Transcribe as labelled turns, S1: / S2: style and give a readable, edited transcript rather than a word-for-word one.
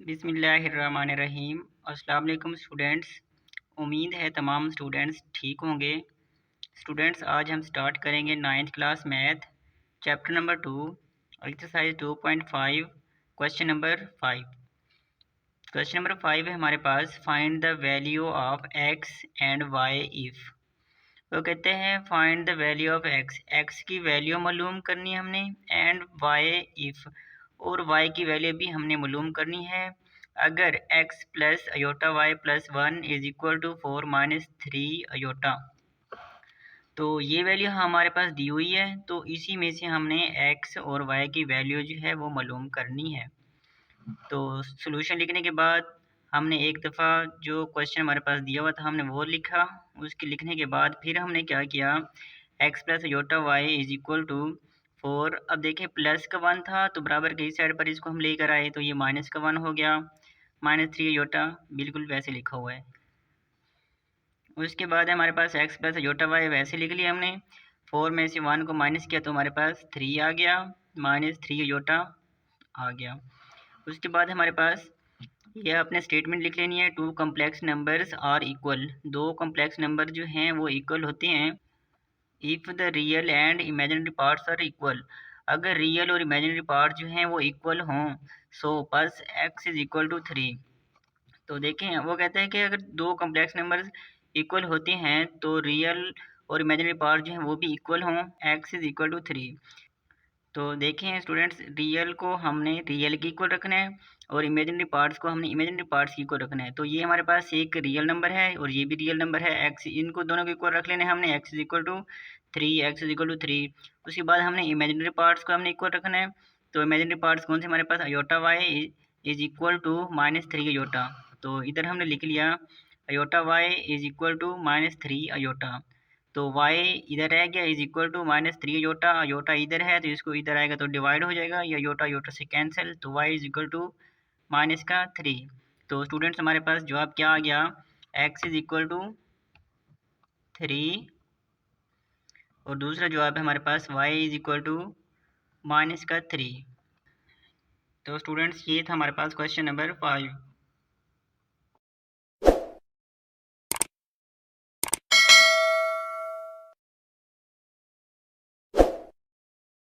S1: बिस्मिल्लाहिर्रहमानिर्रहीम। अस्सलाम वालेकुम स्टूडेंट्स। उम्मीद है तमाम स्टूडेंट्स ठीक होंगे। स्टूडेंट्स, आज हम स्टार्ट करेंगे 9th class math chapter number 2 exercise 2.5 question number 5। Question number 5 है हमारे पास, find the value of X and Y if. तो कहते हैं find the value of X, X की वैल्यू मालूम करनी है हमने, एंड वाई इफ़, और वाई की वैल्यू भी हमने मालूम करनी है। अगर x plus iota Y plus 1 is equal to 4 minus 3 iota, तो ये वैल्यू हमारे पास दी हुई है। तो इसी में से हमने x और y की वैल्यू जो है वो मालूम करनी है। तो सॉल्यूशन लिखने के बाद हमने एक दफ़ा जो क्वेश्चन हमारे पास दिया हुआ था हमने वो लिखा। उसके लिखने के बाद फिर हमने क्या किया, x plus iota Y is equal to 4। अब देखें प्लस का 1 था तो बराबर की साइड पर इसको हम लेकर आए, तो ये माइनस का 1 हो गया, माइनस 3 अयोटा, बिल्कुल वैसे लिखा हुआ है। उसके बाद है हमारे पास x प्लस अयोटा वाई, वैसे लिख लिया हमने। 4 में से 1 को माइनस किया तो हमारे पास 3 आ गया, माइनस 3 अयोटा आ गया। उसके बाद हमारे पास यह अपने स्टेटमेंट लिख लेनी है, two complex numbers are equal, दो कम्प्लेक्स नंबर जो हैं वो इक्वल होते हैं। If the real and imaginary parts are equal, अगर रियल और इमेजिनरी पार्ट जो हैं वो इक्वल हों, सो बस x इज इक्वल टू 3। तो देखें वो कहते हैं कि अगर दो कम्प्लेक्स नंबर्स इक्वल होते हैं तो रियल और इमेजिनरी पार्ट जो हैं वो भी इक्वल हों, x इज इक्वल टू 3। तो देखें स्टूडेंट्स, रियल को हमने रियल के इक्वल रखना है और इमेजिनरी पार्ट्स को हमने इमेजिनरी पार्ट्स की इक्वल रखना है। तो ये हमारे पास एक रियल नंबर है और ये भी रियल नंबर है x, इनको दोनों को इक्वल रख लेना है हमने, x is equal to 3, x is equal to 3। उसके बाद हमने इमेजिनरी पार्ट्स को हमने इक्वल रखना है। तो इमेजिनरी पार्ट्स कौन से हमारे पास, iota Y is equal to minus 3 iota. तो इधर हमने लिख लिया iota Y is equal to minus 3 iota. तो y इधर रह गया is equal to minus 3 iota, iota इधर है तो इसको इधर आएगा तो डिवाइड हो जाएगा, या अयोटा अयोटा से कैंसिल, तो y is equal to minus का 3। तो स्टूडेंट्स हमारे पास जवाब क्या आ गया, x इज इक्वल टू 3, और दूसरा जवाब है हमारे पास y is equal to minus का 3। तो स्टूडेंट्स ये था हमारे पास क्वेश्चन नंबर 5।